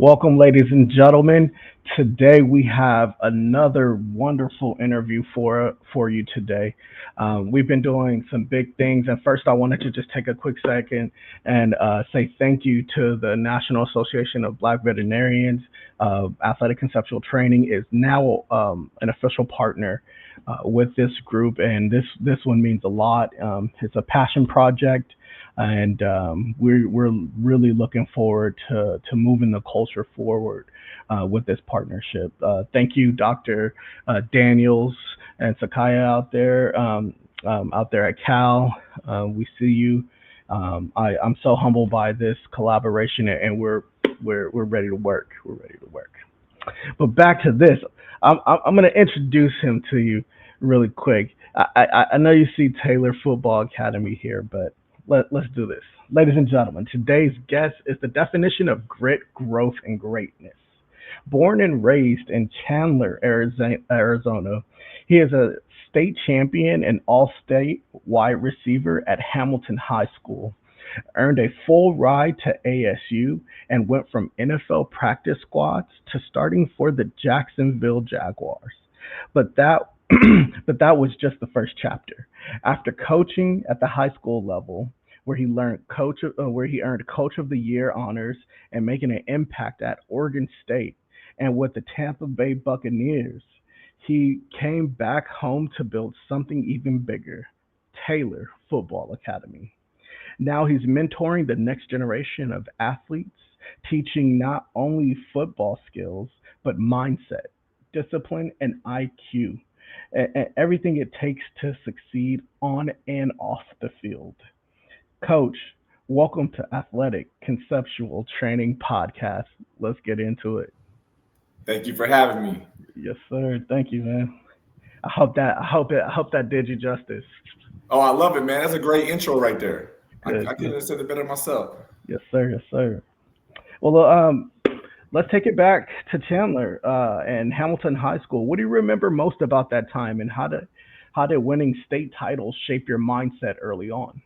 Welcome, ladies and gentlemen. Today we have another wonderful interview for you today. We've been doing some big things, and first I wanted to just take a quick second and say thank you to the National Association of Black Veterinarians. Athletic Conceptual Training is now an official partner with this group, and this one means a lot. It's a passion project, and we're really looking forward to moving the culture forward with this partnership. Thank you, Dr. Daniels and Sakaya out there at Cal. We see you. I'm so humbled by this collaboration, and we're ready to work. We're ready to work. But back to this, I'm going to introduce him to you really quick. I know you see Taylor Football Academy here, but let's do this. Ladies and gentlemen, today's guest is the definition of grit, growth, and greatness. Born and raised in Chandler, Arizona, he is a state champion and all-state wide receiver at Hamilton High School. Earned a full ride to ASU and went from NFL practice squads to starting for the Jacksonville Jaguars. But that but that was just the first chapter. After coaching at the high school level, where he earned Coach of the Year honors and making an impact at Oregon State and with the Tampa Bay Buccaneers, he came back home to build something even bigger, Taylor Football Academy. Now he's mentoring the next generation of athletes, teaching not only football skills, but mindset, discipline, and IQ, and everything it takes to succeed on and off the field. Coach, welcome to Athletic Conceptual Training Podcast. Let's get into it. Thank you for having me. Yes, sir. Thank you, man. I hope that did you justice. Oh, I love it, man. That's a great intro right there. Good, I couldn't have said it better myself. Yes, sir. Yes, sir. Well, let's take it back to Chandler and Hamilton High School. What do you remember most about that time, and how did winning state titles shape your mindset early on?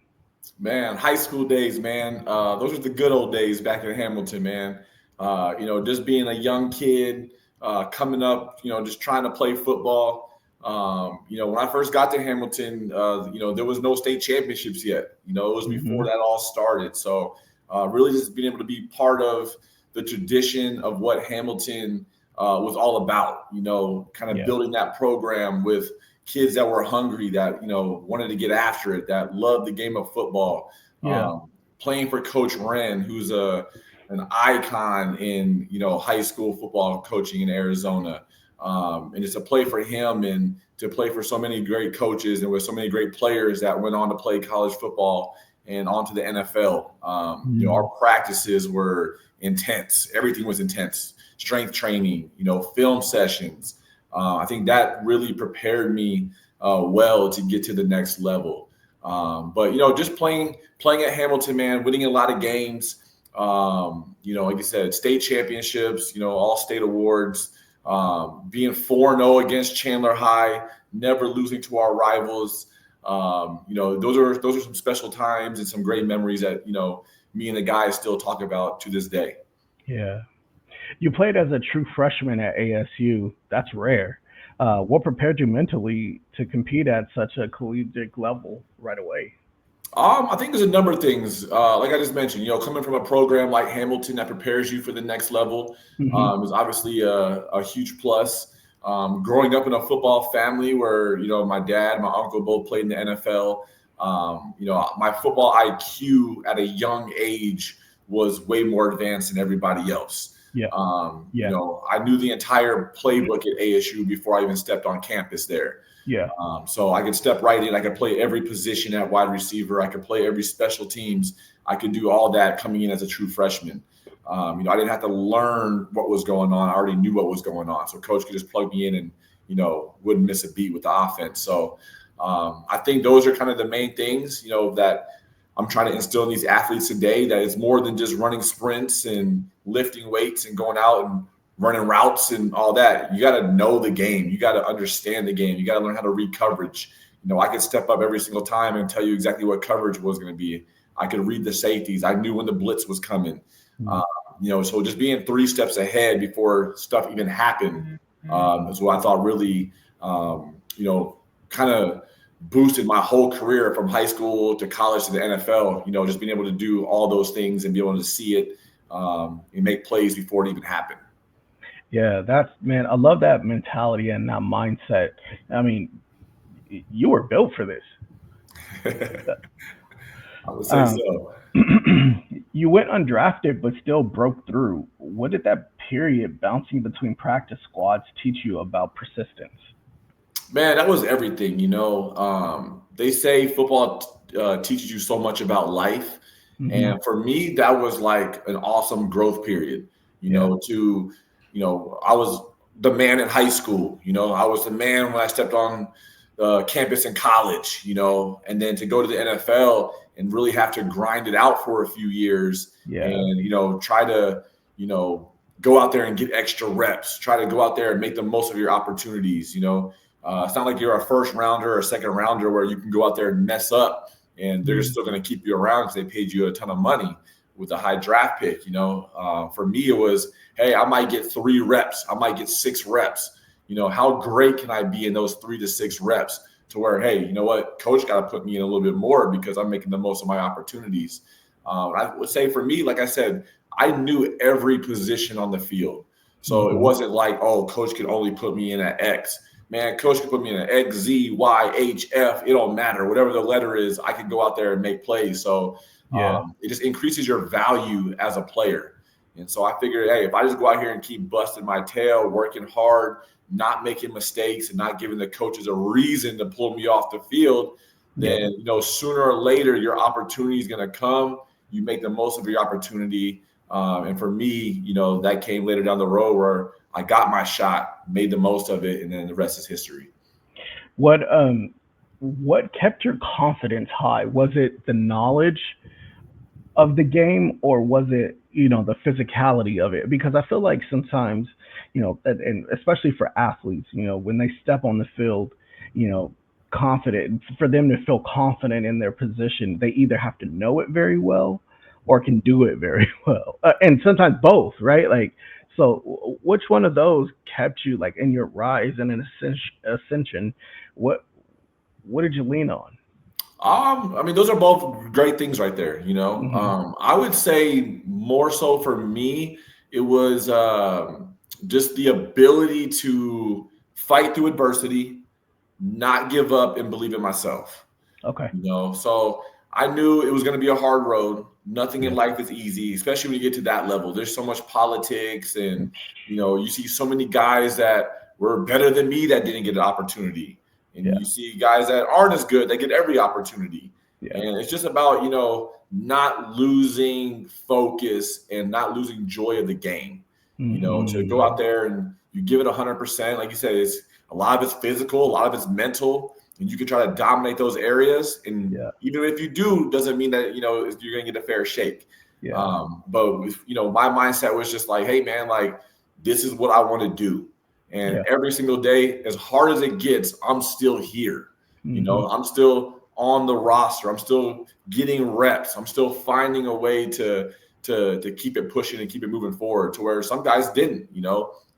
Man, high school days, man. Those are the good old days back in Hamilton, man. Just being a young kid, coming up, just trying to play football. When I first got to Hamilton, there was no state championships yet. It was before that all started. So really just being able to be part of the tradition of what Hamilton was all about, kind of building that program with kids that were hungry, that, wanted to get after it, that loved the game of football. Playing for Coach Wren, who's an icon in, high school football coaching in Arizona. And it's a play for him and to play for so many great coaches and with so many great players that went on to play college football and onto the NFL. Our practices were intense. Everything was intense. Strength training, film sessions. I think that really prepared me well to get to the next level. But just playing at Hamilton, man, winning a lot of games. Like I said, state championships, all state awards, being 4-0 against Chandler High, never losing to our rivals. Those are some special times and some great memories that, me and the guys still talk about to this day. Yeah. You played as a true freshman at ASU. That's rare. What prepared you mentally to compete at such a collegiate level right away? I think there's a number of things. Like I just mentioned, coming from a program like Hamilton that prepares you for the next level is obviously a huge plus. Growing up in a football family where, my dad, my uncle both played in the NFL, my football IQ at a young age was way more advanced than everybody else. I knew the entire playbook at ASU before I even stepped on campus there. So I could step right in. I could play every position at wide receiver. I could play every special teams. I could do all that coming in as a true freshman. I didn't have to learn what was going on. I already knew what was going on. So coach could just plug me in and, wouldn't miss a beat with the offense. So I think those are kind of the main things, that I'm trying to instill in these athletes today, that it's more than just running sprints and lifting weights and going out and running routes and all that. You got to know the game. You got to understand the game. You got to learn how to read coverage. I could step up every single time and tell you exactly what coverage was going to be. I could read the safeties. I knew when the blitz was coming. So just being 3 steps ahead before stuff even happened is what I thought really, kind of boosted my whole career from high school to college to the NFL. Just being able to do all those things and be able to see it and make plays before it even happened. Yeah, man, I love that mentality and that mindset. I mean, you were built for this. I would say Um, so. you went undrafted, but still broke through. What did that period bouncing between practice squads teach you about persistence? Man, that was everything. They say football teaches you so much about life. Hmm. And for me, that was like an awesome growth period, Yeah, I was the man in high school, I was the man when I stepped on campus in college, and then to go to the NFL and really have to grind it out for a few years yeah, and, try to, go out there and get extra reps, try to go out there and make the most of your opportunities. It's not like you're a first rounder or a second rounder where you can go out there and mess up and they're mhm, still going to keep you around because they paid you a ton of money with a high draft pick. For me, it was, hey, I might get 3 reps. I might get 6 reps. How great can I be in those 3 to 6 reps to where, hey, you know what, coach got to put me in a little bit more because I'm making the most of my opportunities. I would say for me, like I said, I knew every position on the field. So it mhm, wasn't like, oh, coach can only put me in at X. Man, coach can put me in an X, Z, Y, H, F. It don't matter. Whatever the letter is, I can go out there and make plays. So yeah, it just increases your value as a player. And so I figured, hey, if I just go out here and keep busting my tail, working hard, not making mistakes, and not giving the coaches a reason to pull me off the field, yeah. then sooner or later your opportunity is going to come. You make the most of your opportunity. And for me, that came later down the road where I got my shot, made the most of it, and then the rest is history. What what kept your confidence high? Was it the knowledge of the game, or was it the physicality of it? Because I feel like sometimes and especially for athletes, when they step on the field, you know confident, for them to feel confident in their position, they either have to know it very well or can do it very well, and sometimes both, right? Like, so which one of those kept you like in your rise and an ascension? What what did you lean on? I mean, those are both great things right there. Hmm. I would say more so for me, it was just the ability to fight through adversity, not give up, and believe in myself. Okay. So I knew it was going to be a hard road. Nothing in Yeah. life is easy, especially when you get to that level. There's so much politics, and you see so many guys that were better than me that didn't get an opportunity, and Yeah. you see guys that aren't as good that get every opportunity. Yeah. And it's just about not losing focus and not losing joy of the game. To go Hmm. out there and you give it 100%. Like you said, it's a lot of it's physical, a lot of it's mental, and you can try to dominate those areas. And Yeah. even if you do, doesn't mean that you're going to get a fair shake. Yeah. But my mindset was just like, hey man, like this is what I want to do, and Yeah. every single day, as hard as it gets, I'm still here. Hmm. I'm still on the roster. I'm still getting reps. I'm still finding a way to keep it pushing and keep it moving forward. To where some guys didn't.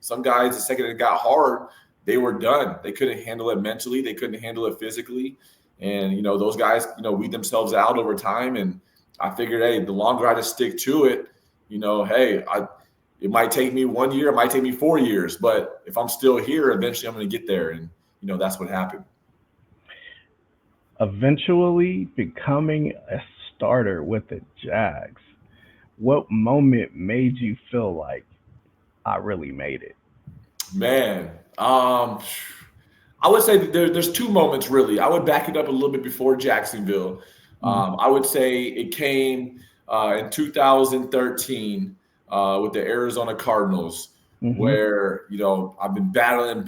Some guys, the second it got hard, they were done. They couldn't handle it mentally. They couldn't handle it physically. And, those guys, weed themselves out over time. And I figured, hey, the longer I just stick to it, hey, it might take me 1 year, it might take me 4 years, but if I'm still here, eventually I'm going to get there. And, that's what happened. Eventually becoming a starter with the Jags. What moment made you feel like I really made it? Man, I would say that there's 2 moments really. I would back it up a little bit before Jacksonville. Mm-hmm. I would say it came in 2013 with the Arizona Cardinals, Mm-hmm. where I've been battling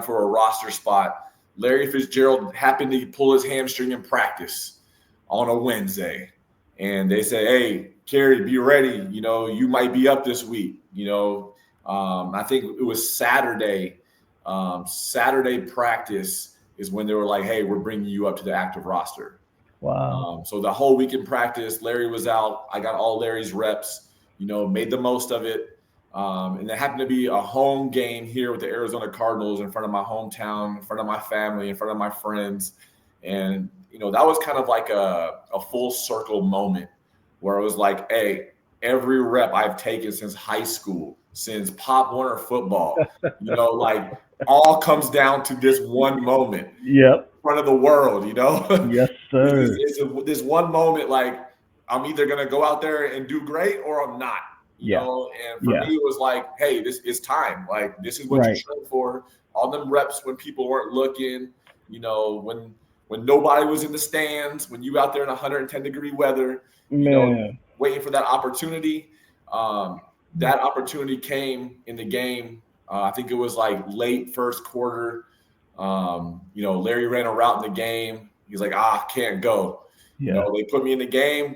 for a roster spot. Larry Fitzgerald happened to pull his hamstring in practice on a Wednesday, and they say, "Hey, Kerry, be ready. You might be up this week." I think it was Saturday. Saturday practice is when they were like, "Hey, we're bringing you up to the active roster." Wow. So the whole week in practice, Larry was out. I got all Larry's reps. made the most of it. And it happened to be a home game here with the Arizona Cardinals in front of my hometown, in front of my family, in front of my friends. And, that was kind of like a full circle moment where it was like, hey, every rep I've taken since high school, since Pop Warner football, like all comes down to this one moment Yep. in front of the world, Yes, sir. this one moment, like I'm either going to go out there and do great or I'm not. Yeah. And for me, it was like, hey, this is time. Like, this is what you Right. train for. All them reps when people weren't looking, when nobody was in the stands, when you out there in 110-degree weather, Man. waiting for that opportunity. That opportunity came in the game. I think it was like late first quarter. Larry ran a route in the game. He's like, can't go. Yeah. They put me in the game.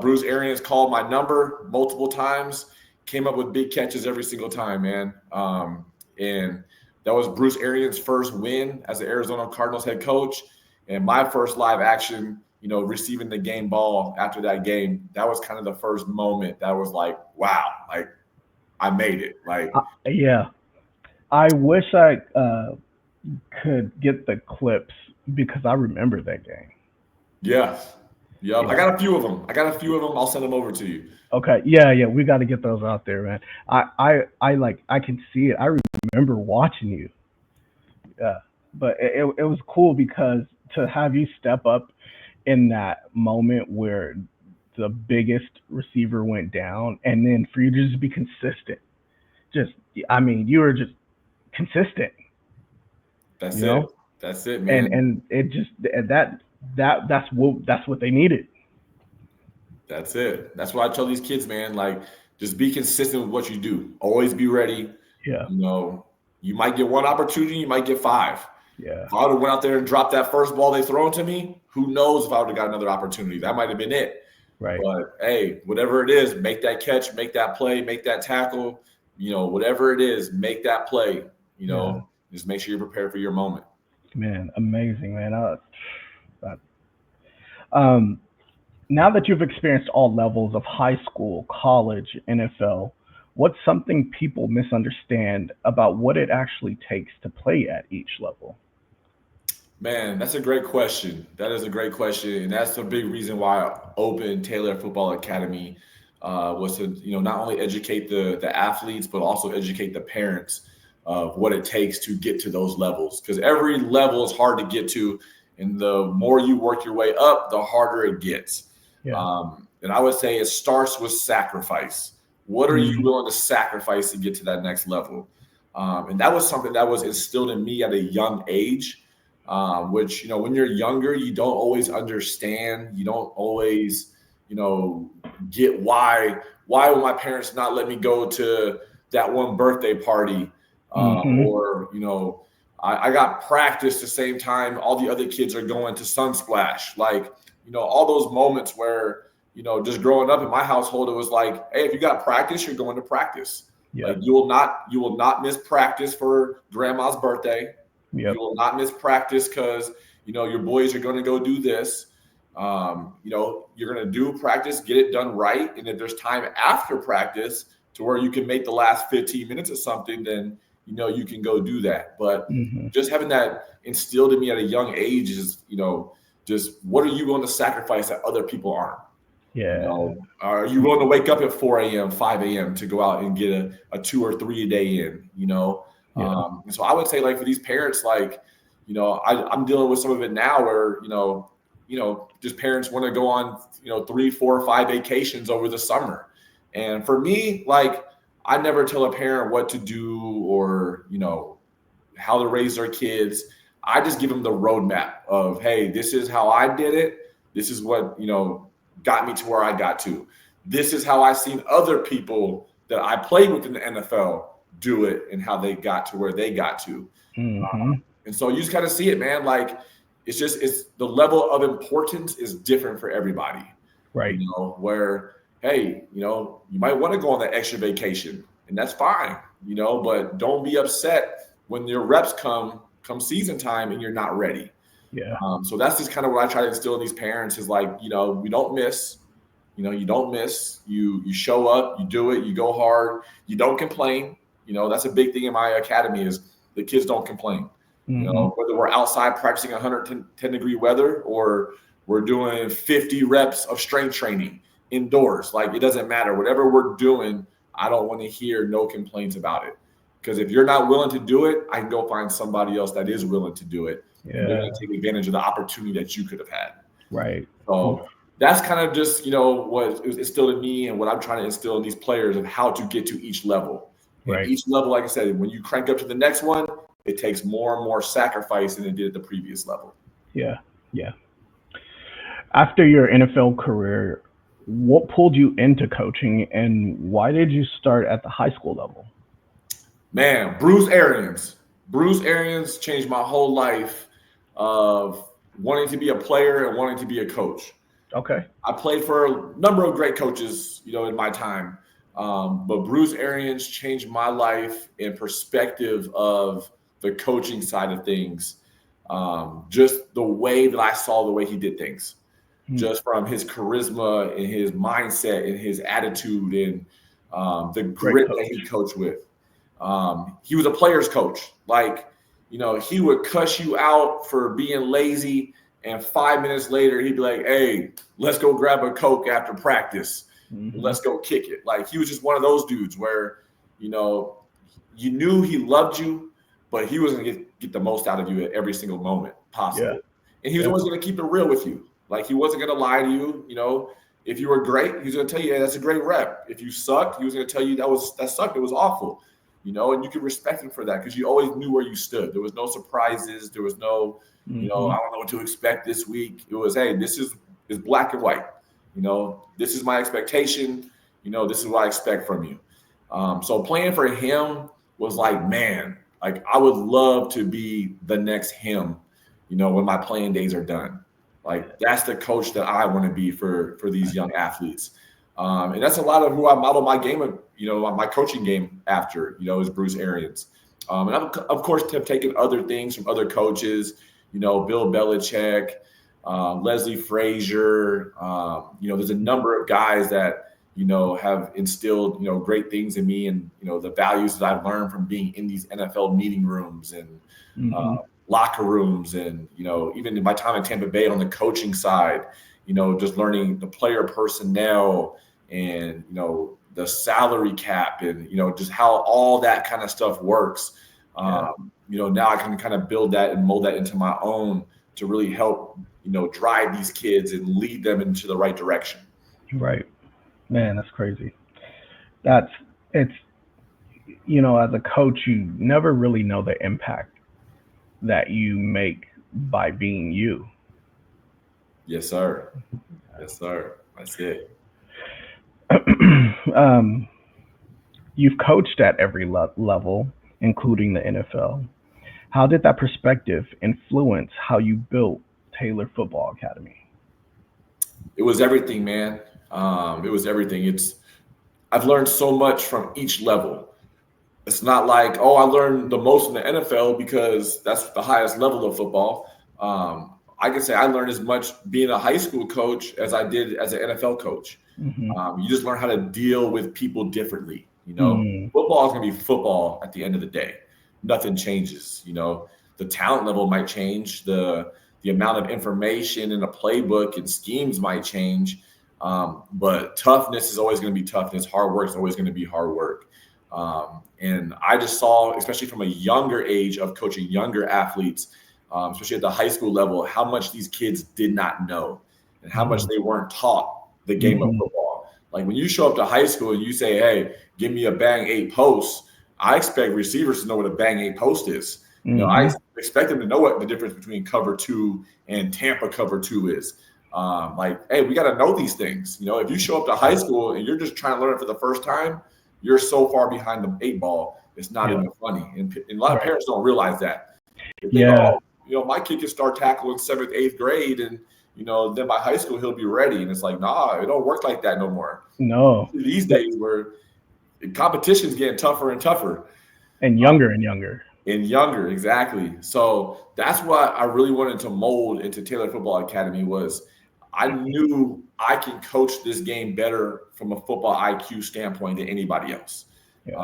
Bruce Arians called my number multiple times, came up with big catches every single time, man. And that was Bruce Arians' first win as the Arizona Cardinals head coach. And my first live action, receiving the game ball after that game. That was kind of the first moment that was like, wow, like I made it. Like, Yeah. I wish I could get the clips because I remember that game. yes. Yep. Yeah. I got a few of them. I'll send them over to you. Okay. Yeah. Yeah. We got to get those out there, man. I can see it. I remember watching you. Yeah. But it was cool because to have you step up in that moment where the biggest receiver went down, and then for you to just be consistent. Just, I mean, you were just consistent, That's you it. know, That's it, and man. it just that's what they needed. That's it. That's why I tell these kids, man, like just be consistent with what you do. Always be ready. Yeah, You might get one opportunity, you might get five. yeah, If I would have went out there and dropped that first ball they thrown to me, who knows if I would have got another opportunity. That might have been it. right. But hey, whatever it is, make that catch, make that play, make that tackle, whatever it is, make that play, Yeah, just make sure you're prepared for your moment. man, amazing, man. Um, Now that you've experienced all levels of high school, college, NFL, what's something people misunderstand about what it actually takes to play at each level? Man, that's a great question. That is a great question, and that's a big reason why I opened Taylor Football Academy was to not only educate the athletes but also educate the parents of what it takes to get to those levels. Because every level is hard to get to, and the more you work your way up, the harder it gets. Yeah. And I would say it starts with sacrifice. What are you Mm, willing to sacrifice to get to that next level? And that was something that was instilled in me at a young age, which, when you're younger, you don't always understand. You don't always, get why will my parents not let me go to that one birthday party? mm-hmm. Or, I got practice the same time all the other kids are going to Sunsplash. Like, all those moments where, just growing up in my household, it was like, hey, if you got practice, you're going to practice. Like Yep. you will not miss practice for grandma's birthday. You Yep. will not miss practice because your boys are going to go do this. You're going to do practice, get it done right, and if there's time after practice to where you can make the last 15 minutes of something, then you can go do that. But Mm-hmm. just having that instilled in me at a young age is just what are you willing to sacrifice that other people aren't? Yeah. Are you willing to wake up at 4 a.m., 5 a.m. to go out and get a 2 or 3 a day in? Yeah. And so I would say, like, for these parents, like, I'm dealing with some of it now where, just parents want to go on, 3, 4, 5 vacations over the summer. And for me, like, I never tell a parent what to do or, how to raise their kids. I just give them the roadmap of, hey, this is how I did it. This is what, got me to where I got to. This is how I seen other people that I played with in the NFL do it and how they got to where they got to. Mm-hmm. And so you just kind of see it, man. Like it's the level of importance is different for everybody, Right. where, hey, you might want to go on that extra vacation and that's fine, but don't be upset when your reps come season time and you're not ready. Yeah. So that's just kind of what I try to instill in these parents is like, we don't miss, You don't miss. You show up, you do it, you go hard, you don't complain. That's a big thing in my academy is the kids don't complain. Whether we're outside practicing 110-degree weather or we're doing 50 reps of strength training indoors, like it doesn't matter. Whatever we're doing, I don't want to hear no complaints about it. Because if you're not willing to do it, I can go find somebody else that is willing to do it. Yeah. And they're going to take advantage of the opportunity that you could have had. Right. So that's kind of just, what was instilled in me and what I'm trying to instill in these players of how to get to each level. Right. And each level, like I said, when you crank up to the next one, it takes more and more sacrifice than it did at the previous level. Yeah. Yeah. After your NFL career, what pulled you into coaching and why did you start at the high school level? Man, Bruce Arians. Bruce Arians changed my whole life of wanting to be a player and wanting to be a coach. Okay. I played for a number of great coaches, in my time. But Bruce Arians changed my life in perspective of the coaching side of things. Just the way that I saw the way he did things. Just from his charisma and his mindset and his attitude and the grit that he coached with. He was a player's coach. Like, he would cuss you out for being lazy, and 5 minutes later, he'd be like, hey, let's go grab a Coke after practice. Let's go kick it. Like, he was just one of those dudes where, you knew he loved you, but he was going to get the most out of you at every single moment possible. Yeah. And he was always going to keep it real with you. Like, he wasn't going to lie to you. If you were great, he was going to tell you, hey, that's a great rep. If you sucked, he was going to tell you that sucked. It was awful. And you could respect him for that because you always knew where you stood. There was no surprises. There was no, I don't know what to expect this week. It was, hey, this is black and white. This is my expectation. This is what I expect from you. So playing for him was like, man, like I would love to be the next him, when my playing days are done. Like that's the coach that I want to be for these young athletes. And that's a lot of who I model my game, my coaching game after, is Bruce Arians. And I've, of course, have taken other things from other coaches, Bill Belichick, Leslie Frazier. There's a number of guys that, have instilled, great things in me and, the values that I've learned from being in these NFL meeting rooms and locker rooms and, even in my time in Tampa Bay on the coaching side, just learning the player personnel and, the salary cap and, just how all that kind of stuff works. Now I can kind of build that and mold that into my own to really help, drive these kids and lead them into the right direction. Right. Man, that's crazy. It's, as a coach, you never really know the impact that you make by being you. Yes, sir. Yes, sir. That's it. You've coached at every level, including the NFL. How did that perspective influence how you built Taylor Football Academy? It was everything, man. It was everything. I've learned so much from each level. It's not like, oh, I learned the most in the NFL because that's the highest level of football. I can say I learned as much being a high school coach as I did as an NFL coach. You just learn how to deal with people differently. Football is going to be football at the end of the day. Nothing changes. The talent level might change. The amount of information in a playbook and schemes might change. But toughness is always going to be toughness. Hard work is always going to be hard work. And I just saw, especially from a younger age of coaching younger athletes, especially at the high school level, how much these kids did not know and how much they weren't taught the game of football. Like when you show up to high school and you say, hey, give me a bang 8 posts, I expect receivers to know what a bang 8 post is. I expect them to know what the difference between cover 2 and Tampa cover 2 is. Hey, we got to know these things. If you show up to high school and you're just trying to learn it for the first time, you're so far behind the 8 ball. It's not even funny. And a lot of parents don't realize that. If they go, my kid can start tackle in 7th, 8th grade and, then by high school he'll be ready. And it's like, nah, it don't work like that no more. No. These days where competition's getting tougher and tougher. And younger and younger. And younger, exactly. So that's what I really wanted to mold into Taylor Football Academy was I knew I can coach this game better from a football IQ standpoint than anybody else. Yeah.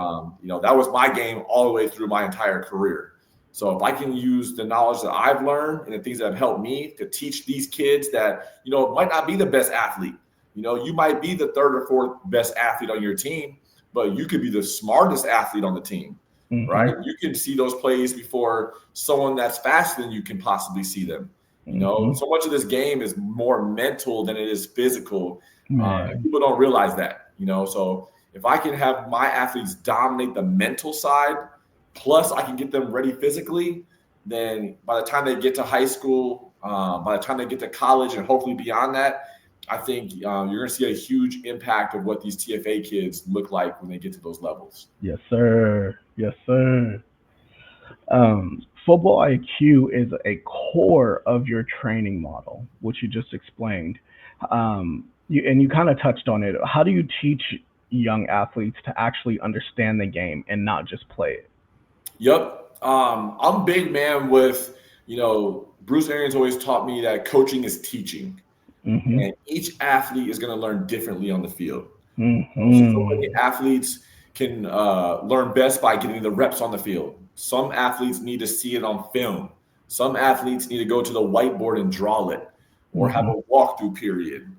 That was my game all the way through my entire career. So if I can use the knowledge that I've learned and the things that have helped me to teach these kids that, might not be the best athlete. You might be the third or fourth best athlete on your team, but you could be the smartest athlete on the team, right? Mm-hmm. You can see those plays before someone that's faster than you can possibly see them. Mm-hmm. So much of this game is more mental than it is physical. And Man. people don't realize that, So if I can have my athletes dominate the mental side, plus I can get them ready physically, then by the time they get to high school, by the time they get to college, and hopefully beyond that, I think you're going to see a huge impact of what these TFA kids look like when they get to those levels. Yes, sir. Yes, sir. Football IQ is a core of your training model, which you just explained. You kind of touched on it. How do you teach young athletes to actually understand the game and not just play it? Yep. I'm big, man, with, Bruce Arians always taught me that coaching is teaching. Mm-hmm. And each athlete is going to learn differently on the field. So many Mm-hmm. athletes can learn best by getting the reps on the field. Some athletes need to see it on film. Some athletes need to go to the whiteboard and draw it or have Mm-hmm. a walkthrough period,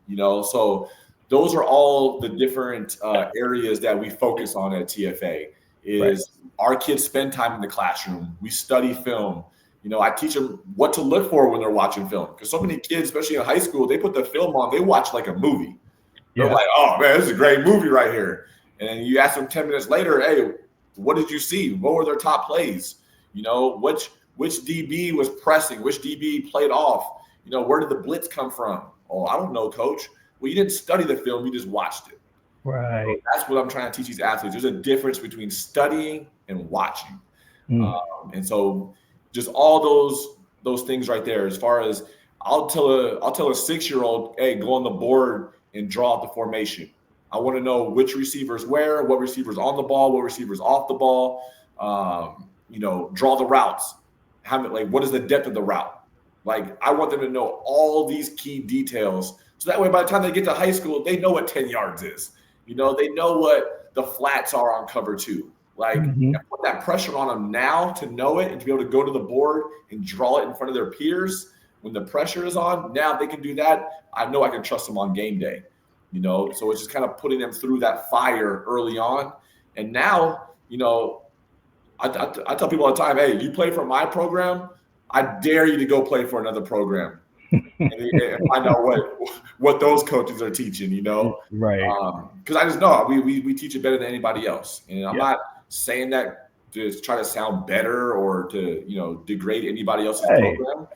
So those are all the different areas that we focus on at TFA Right. is our kids spend time in the classroom. We study film. I teach them what to look for when they're watching film because so many kids, especially in high school, they put the film on, they watch like a movie. They're Yeah. like, oh, man, this is a great movie right here. And then you ask them 10 minutes later, hey, what did you see? What were their top plays? Which DB was pressing? Which DB played off? Where did the blitz come from? Oh, I don't know, coach. Well, you didn't study the film. You just watched it. So Right. that's what I'm trying to teach these athletes. There's a difference between studying and watching. Mm. And so just all those things right there, as far as I'll tell a 6-year-old, hey, go on the board and draw out the formation. I want to know which receivers where, what receivers on the ball, what receivers off the ball. Draw the routes. What is the depth of the route? Like, I want them to know all these key details. So that way, by the time they get to high school, they know what 10 yards is. They know what the flats are on cover 2. Like, Mm-hmm. put that pressure on them now to know it and to be able to go to the board and draw it in front of their peers when the pressure is on. Now, if they can do that, I know I can trust them on game day. So it's just kind of putting them through that fire early on. And now, I tell people all the time, hey, you play for my program, I dare you to go play for another program and find out what those coaches are teaching, Right. because I just know we teach it better than anybody else. And I'm Yeah. not saying that to try to sound better or to, degrade anybody else's Hey. program.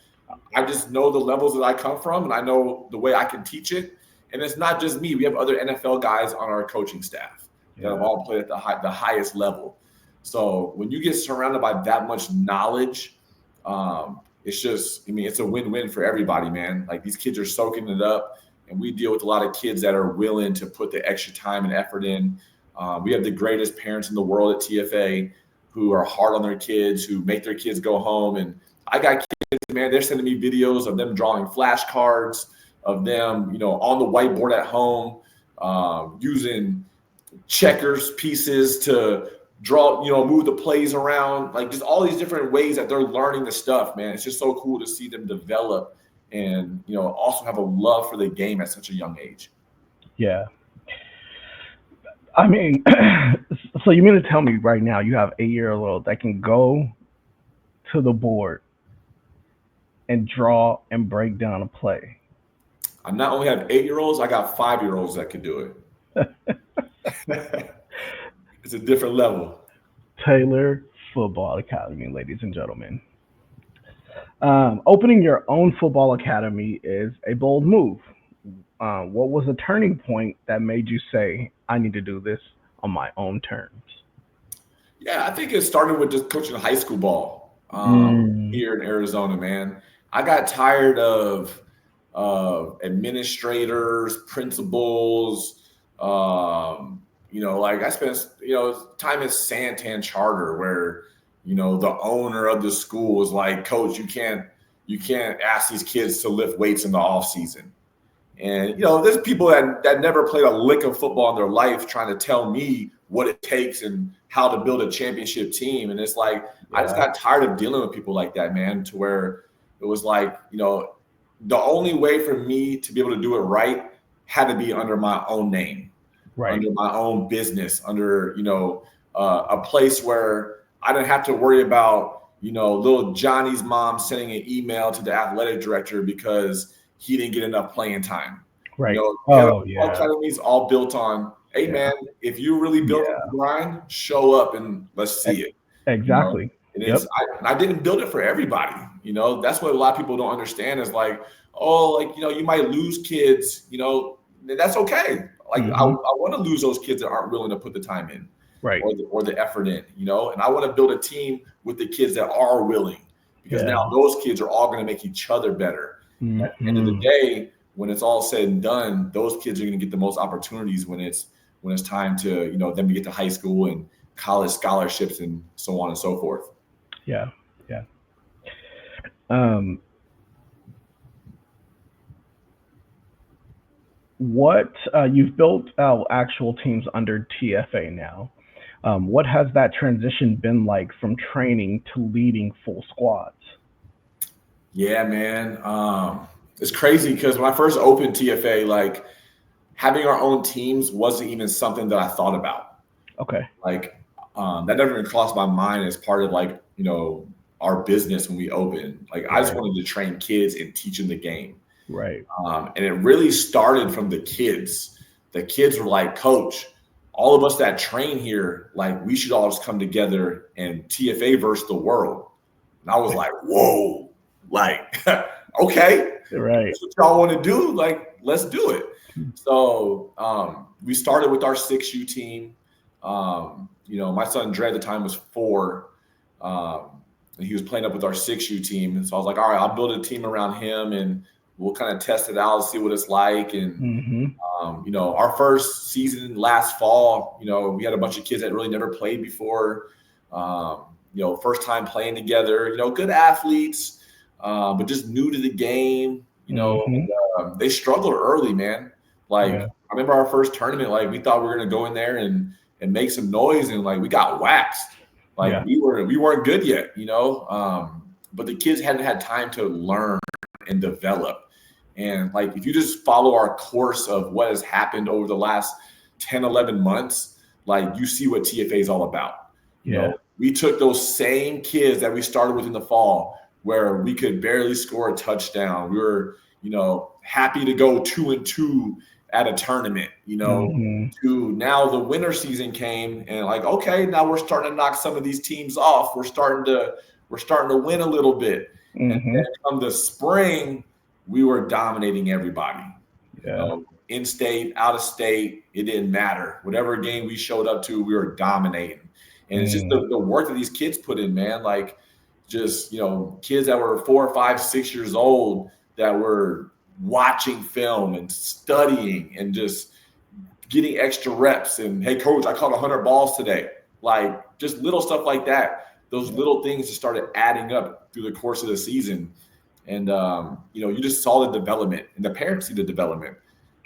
I just know the levels that I come from and I know the way I can teach it. And it's not just me. We have other NFL guys on our coaching staff that have Yeah. all played at the highest level. So when you get surrounded by that much knowledge, it's just, it's a win-win for everybody, man. Like, these kids are soaking it up, and we deal with a lot of kids that are willing to put the extra time and effort in. We have the greatest parents in the world at TFA who are hard on their kids, who make their kids go home. And I got kids, man, they're sending me videos of them drawing flashcards, of them, on the whiteboard at home, using checkers pieces to draw, move the plays around, like just all these different ways that they're learning the stuff, man. It's just so cool to see them develop and, also have a love for the game at such a young age. Yeah. I mean, so you mean to tell me right now you have 8-year-old that can go to the board and draw and break down a play? I not only have 8-year-olds, I got 5-year-olds that could do it. It's a different level. Taylor Football Academy, ladies and gentlemen. Opening your own football academy is a bold move. What was a turning point that made you say, I need to do this on my own terms? Yeah, I think it started with just coaching high school ball Mm. here in Arizona, man. I got tired of administrators, principals. Like, I spent time at Santan Charter where the owner of the school was like, Coach, you can't ask these kids to lift weights in the off season. And, you know, there's people that never played a lick of football in their life trying to tell me what it takes and how to build a championship team. And it's like, I just got tired of dealing with people like that, man, to where it was like, you know, the only way for me to be able to do it right had to be under my own name, under my own business, under, you know, a place where I didn't have to worry about, you know, little Johnny's mom sending an email to the athletic director because he didn't get enough playing time. Right. You know, academies all built on, hey, man, if you really built the grind, show up and let's see it. Exactly. You know? And I didn't build it for everybody. You know, that's what a lot of people don't understand is like, oh, like, you know, you might lose kids, you know, that's okay. Like, I want to lose those kids that aren't willing to put the time in. Or the effort in, you know, and I want to build a team with the kids that are willing, because now those kids are all going to make each other better. At the end of the day, when it's all said and done, those kids are going to get the most opportunities when it's time to, you know, them to get to high school and college scholarships and so on and so forth. Yeah. What you've built actual teams under TFA now. What has that transition been like from training to leading full squads? Yeah, man. It's crazy because when I first opened TFA, like having our own teams wasn't even something that I thought about. Okay. Like that never even crossed my mind as part of like, you know, our business when we opened. Like I just wanted to train kids and teach them the game. Right. And it really started from the kids. The kids were like, Coach, all of us that train here, like we should all just come together and TFA versus the world. And I was like, whoa, like, okay, right. That's what y'all want to do. Like, let's do it. So we started with our 6U team. You know, my son Dre at the time was 4. And he was playing up with our 6U team. And so I was like, all right, I'll build a team around him and we'll kind of test it out, see what it's like. And, you know, our first season last fall, you know, we had a bunch of kids that really never played before, you know, first time playing together, you know, good athletes, but just new to the game, you know, and, they struggled early, man. Like, I remember our first tournament, like we thought we were going to go in there and make some noise, and like we got waxed. Like we weren't good yet, you know, but the kids hadn't had time to learn and develop. And like, if you just follow our course of what has happened over the last 10, 11 months, like you see what TFA is all about. You know, we took those same kids that we started with in the fall where we could barely score a touchdown. We were, you know, happy to go 2-2 at a tournament, you know, to now the winter season came and like, okay, now we're starting to knock some of these teams off. We're starting to win a little bit. And then come the spring, we were dominating everybody. You know, in state, out of state, it didn't matter. Whatever game we showed up to, we were dominating. And it's just the work that these kids put in, man. Like, just, you know, kids that were 4, 5, 6 years old that were watching film and studying and just getting extra reps. And, hey, coach, I caught 100 balls today. Like, just little stuff like that. Those little things just started adding up through the course of the season. And, you know, you just saw the development, and the parents see the development.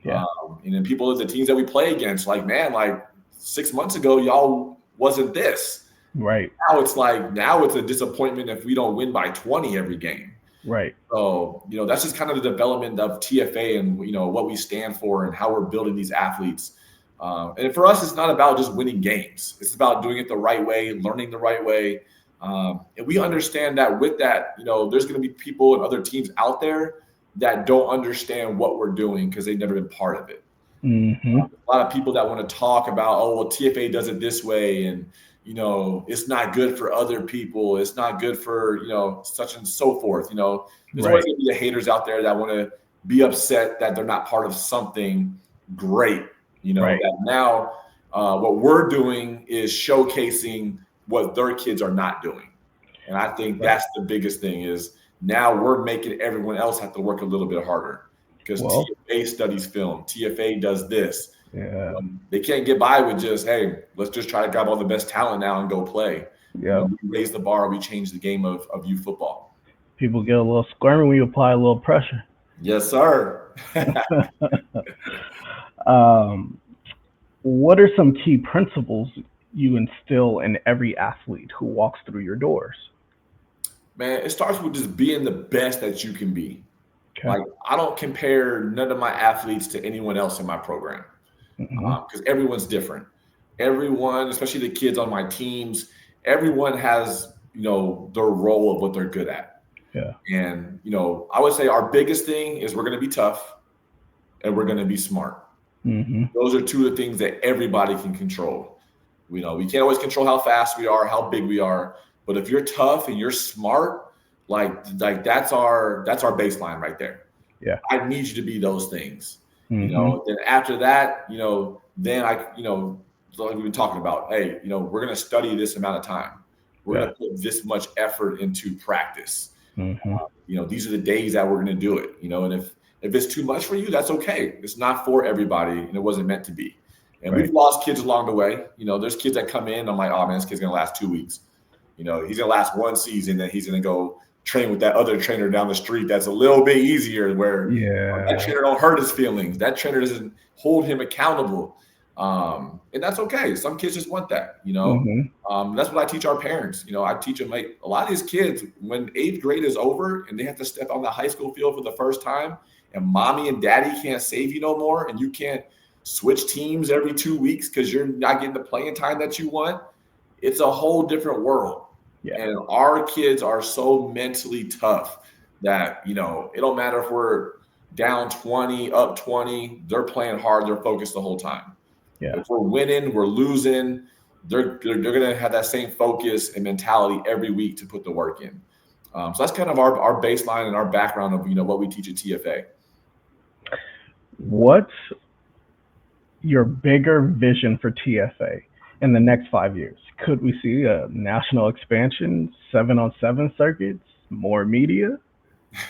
And then people, the teams that we play against, like, man, like 6 months ago, y'all wasn't this. Right. Now it's a disappointment if we don't win by 20 every game. Right. So, you know, that's just kind of the development of TFA and, you know, what we stand for and how we're building these athletes. And for us, it's not about just winning games. It's about doing it the right way, learning the right way. And we understand that with that, you know, there's going to be people and other teams out there that don't understand what we're doing because they've never been part of it. A lot of people that want to talk about, oh, well, TFA does it this way, and, you know, it's not good for other people. It's not good for, you know, such and so forth. You know, there's always going to be the haters out there that want to be upset that they're not part of something great. You know, that now what we're doing is showcasing what their kids are not doing. And I think that's the biggest thing is now we're making everyone else have to work a little bit harder because TFA studies film. TFA does this. They can't get by with just, hey, let's just try to grab all the best talent now and go play. You know, we raise the bar. We change the game of youth football. People get a little squirmy when you apply a little pressure. Yes, sir. Um, what are some key principles you instill in every athlete who walks through your doors? Man, it starts with just being the best that you can be. Okay. Like, I don't compare none of my athletes to anyone else in my program Hmm. because everyone's different. Everyone, especially the kids on my teams, everyone has, their role of what they're good at. Yeah. And, I would say our biggest thing is we're going to be tough and we're going to be smart. Hmm. Those are two of the things that everybody can control. We can't always control how fast we are, how big we are, but if you're tough and you're smart, like that's our baseline right there. Yeah. I need you to be those things. Hmm. Then after that, then like we've been talking about, hey, we're gonna study this amount of time. We're Yeah. gonna put this much effort into practice. Hmm. These are the days that we're going to do it, and if it's too much for you, that's okay. It's not for everybody, and it wasn't meant to be. And we've Right. lost kids along the way. There's kids that come in, I'm like, oh man, this kid's going to last 2 weeks. He's going to last one season, then he's going to go train with that other trainer down the street that's a little bit easier, where that Yeah. trainer don't hurt his feelings, that trainer doesn't hold him accountable. And that's okay. Some kids just want that. Hmm. That's what I teach our parents. I teach them, like, a lot of these kids, when eighth grade is over and they have to step on the high school field for the first time, and mommy and daddy can't save you no more, and you can't switch teams every 2 weeks because you're not getting the playing time that you want. It's a whole different world. Yeah. And our kids are so mentally tough that, it don't matter if we're down 20, up 20, they're playing hard, they're focused the whole time. Yeah. If we're winning, we're losing, they're going to have that same focus and mentality every week to put the work in. So that's kind of our baseline and our background of what we teach at TFA. What's your bigger vision for TFA in the next 5 years? Could we see a national expansion, 7-on-7 circuits, more media?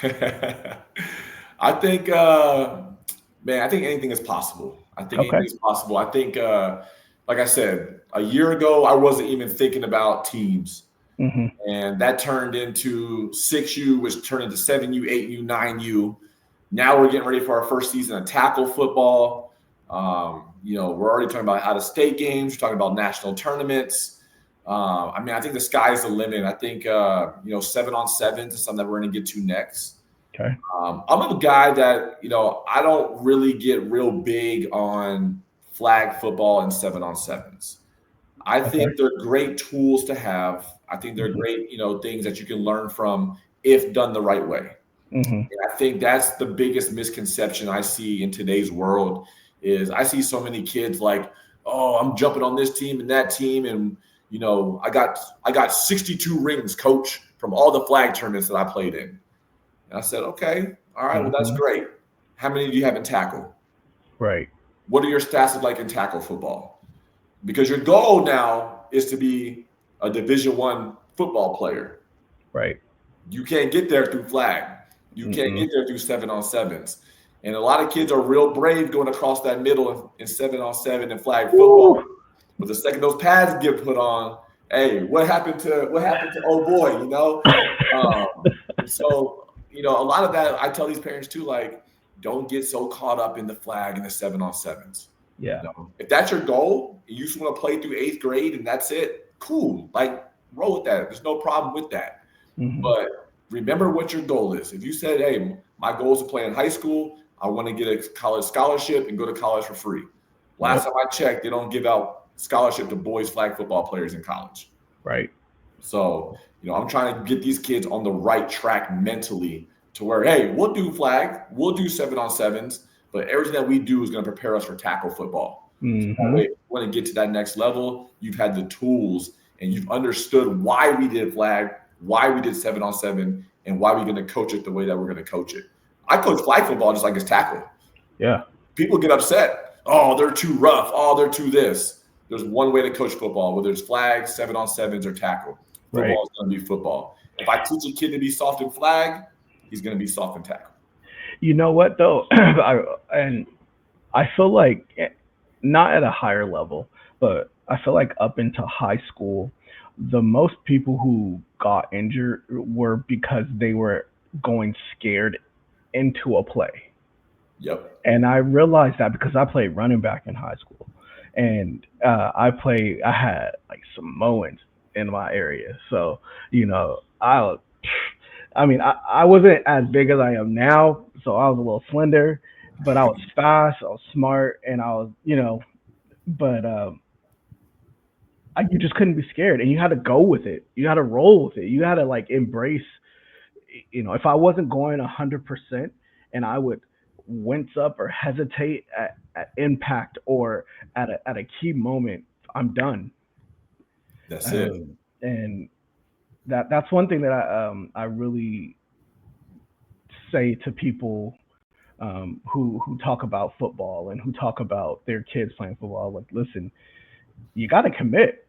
I think, man, I think anything is possible. I think Okay. anything is possible. I think, like I said, a year ago, I wasn't even thinking about teams. Hmm. And that turned into 6U, which turned into 7U, 8U, 9U. Now we're getting ready for our first season of tackle football. We're already talking about out-of-state games. We're talking about national tournaments. I think the sky's the limit. I think, 7-on-7 is something that we're going to get to next. Okay. I'm a guy that, I don't really get real big on flag football and 7-on-7s. I Okay. think they're great tools to have. I think they're Hmm. great, things that you can learn from if done the right way. Hmm. And I think that's the biggest misconception I see in today's world is I see so many kids like, oh, I'm jumping on this team and that team, and I got 62 rings, coach, from all the flag tournaments that I played in. And I said, okay, all right, well, that's Hmm. great. How many do you have in tackle? Right. What are your stats like in tackle football? Because your goal now is to be a Division I football player. Right. You can't get there through flag. You can't Hmm. get there through 7-on-7s. And a lot of kids are real brave going across that middle in 7-on-7 and flag Woo! football. But the second those pads get put on, hey, what happened to oh boy, and so, a lot of that I tell these parents too, like, don't get so caught up in the flag and the 7-on-7s. Yeah. If that's your goal, and you just want to play through eighth grade and that's it, cool. Like, roll with that. There's no problem with that. Hmm. But remember what your goal is. If you said, hey, my goal is to play in high school, I want to get a college scholarship and go to college for free. Last Yep. time I checked, they don't give out scholarship to boys flag football players in college. Right. So, I'm trying to get these kids on the right track mentally to where, hey, we'll do flag, we'll do 7-on-7s, but everything that we do is going to prepare us for tackle football. So that way, Hmm. if you want to get to that next level, you've had the tools and you've understood why we did flag, why we did 7-on-7, and why we're going to coach it the way that we're going to coach it. I coach flag football just like it's tackle. Yeah. People get upset. Oh, they're too rough. Oh, they're too this. There's one way to coach football, whether it's flag, 7-on-7s, or tackle. Right. Football is going to be football. If I teach a kid to be soft in flag, he's going to be soft in tackle. You know what though? I feel like not at a higher level, but I feel like up into high school, the most people who got injured were because they were going scared into a play. Yep. And I realized that because I played running back in high school, and I had like Samoans in my area, so I mean, I wasn't as big as I am now, so I was a little slender, but I was fast, I was smart, and I was, but you just couldn't be scared, and you had to go with it. You had to roll with it. You had to like embrace. If I wasn't going 100%, and I would wince up or hesitate at impact or at a key moment, I'm done. That's it. And that's one thing that I really say to people who talk about football and who talk about their kids playing football. Like, listen, you got to commit.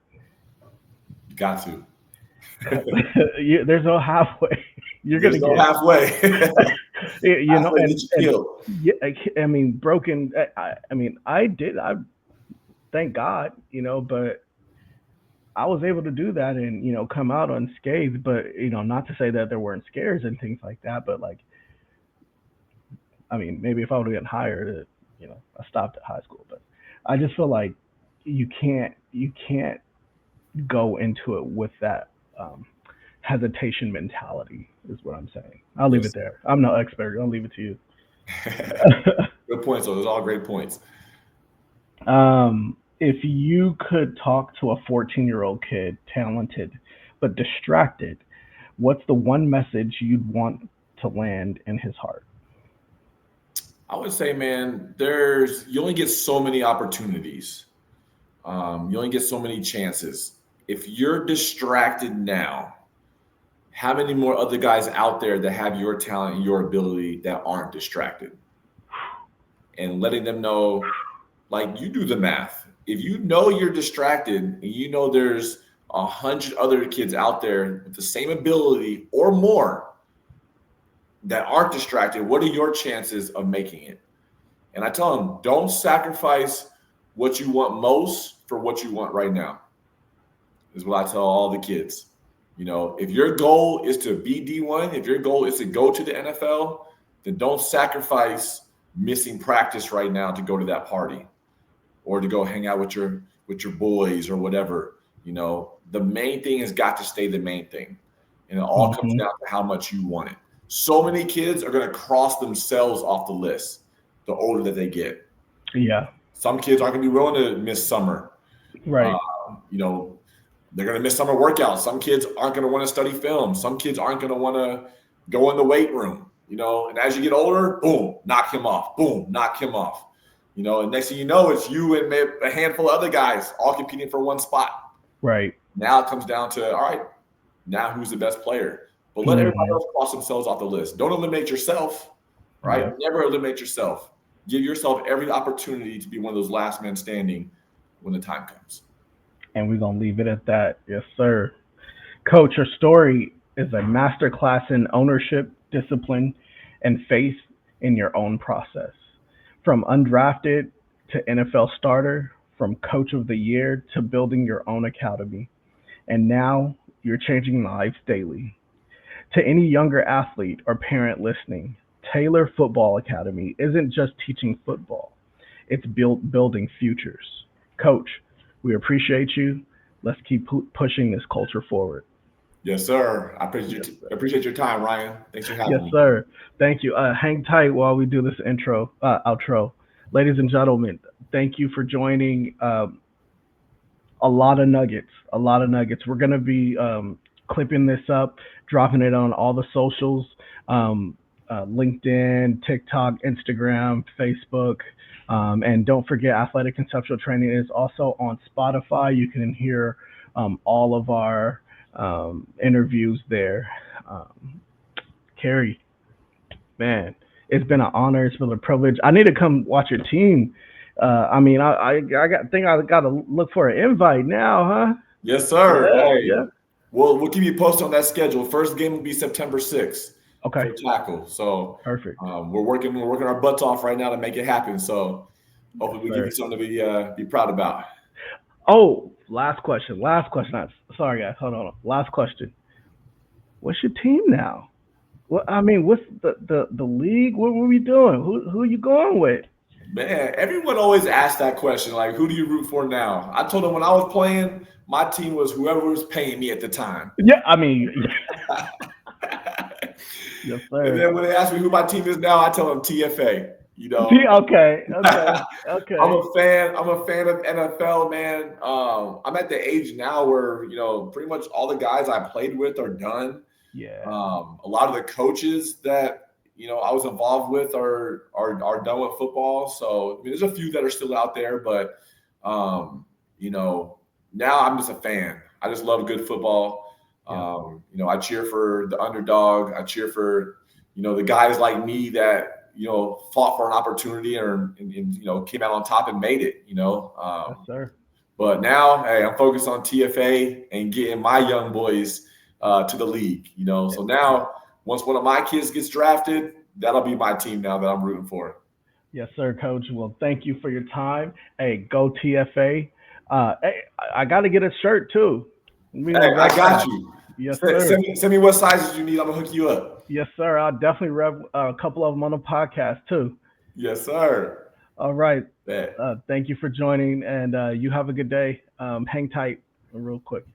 You got to. There's no halfway. You're There's gonna no get, halfway. Halfway and get you killed. yeah, I mean, broken. I mean, I did. I thank God, but I was able to do that and come out unscathed. But not to say that there weren't scares and things like that. But like, I mean, maybe if I would have gotten hired, I stopped at high school. But I just feel like you can't go into it with that hesitation mentality. Is what I'm saying. I'll leave it Yes. there. I'm no expert. I'll leave it to you. Good points, though. Those are all great points. If you could talk to a 14-year-old kid, talented but distracted, what's the one message you'd want to land in his heart? I would say, man, you only get so many opportunities. You only get so many chances. If you're distracted now, how many more other guys out there that have your talent and your ability that aren't distracted? And letting them know, like, you do the math. If you know you're distracted and you know there's 100 other kids out there with the same ability or more that aren't distracted, what are your chances of making it? And I tell them, don't sacrifice what you want most for what you want right now, is what I tell all the kids. If your goal is to be D1, if your goal is to go to the NFL, then don't sacrifice missing practice right now to go to that party or to go hang out with your boys or whatever. The main thing has got to stay the main thing. And it all comes Hmm. down to how much you want it. So many kids are going to cross themselves off the list the older that they get. Yeah. Some kids aren't going to be willing to miss summer. Right. You know, they're going to miss summer workouts. Some kids aren't going to want to study film. Some kids aren't going to want to go in the weight room. And as you get older, boom, knock him off. Boom, knock him off. And next thing you know, it's you and a handful of other guys all competing for one spot. Right. Now it comes down to, all right, now who's the best player? But let everybody else cross themselves off the list. Don't eliminate yourself, right? Yeah. Never eliminate yourself. Give yourself every opportunity to be one of those last men standing when the time comes. And we're going to leave it at that. Yes, sir. Coach, your story is a masterclass in ownership, discipline, and faith in your own process. From undrafted to NFL starter, from coach of the year to building your own academy. And now you're changing lives daily. To any younger athlete or parent listening, Taylor Football Academy isn't just teaching football, it's building futures. Coach, we appreciate you. Let's keep pushing this culture forward. Yes, sir. I Yes, sir. appreciate your time, Ryan. Thanks for Yes, having me. sir. Thank you. Hang tight while we do this outro. Ladies and gentlemen, thank you for joining. A lot of nuggets, a lot of nuggets. We're gonna be clipping this up, dropping it on all the socials, LinkedIn, TikTok, Instagram, Facebook, and don't forget, Athletic Conceptual Training is also on Spotify. You can hear all of our interviews there. Kerry, man, it's been an honor. It's been a privilege. I need to come watch your team. I mean, I got to look for an invite now, huh? Yes, sir. Yeah, Hey, yeah. we'll keep you posted on that schedule. First game will be September 6th Okay, for tackle. So perfect. we're working our butts off right now to make it happen. So Yes, hopefully we give you sir. something to be proud about. Oh, last question. Last question. Sorry, guys. Hold on. Last question. What's your team now? Well, I mean, what's the league? What were we doing? Who are you going with? Man, everyone always asks that question, like, who do you root for now? I told them when I was playing, my team was whoever was paying me at the time. Yeah, I mean, yes, And sir. then when they ask me who my team is now, I tell them TFA. You know, Okay, okay, I'm okay. a fan. I'm a fan of NFL, man. I'm at the age now where pretty much all the guys I played with are done. Yeah, A lot of the coaches that I was involved with are done with football. So I mean, there's a few that are still out there, but you know, now I'm just a fan. I just love good football. yep, I cheer for the underdog. I cheer for the guys like me that fought for an opportunity and came out on top and made it. yes, sir. But now, hey, I'm focused on TFA and getting my young boys to the league. So now once one of my kids gets drafted, that'll be my team now that I'm rooting for. Yes, sir, Coach. Well, thank you for your time. Hey, go TFA. Hey, I got to get a shirt too. We gonna Hey, I rep got that. you. Yes, Send sir. me, send me what sizes you need. I'm gonna hook you up. Yes, sir. I'll definitely rep a couple of them on the podcast too. Yes, sir. All right. Bet. Thank you for joining, and you have a good day. Hang tight, real quick.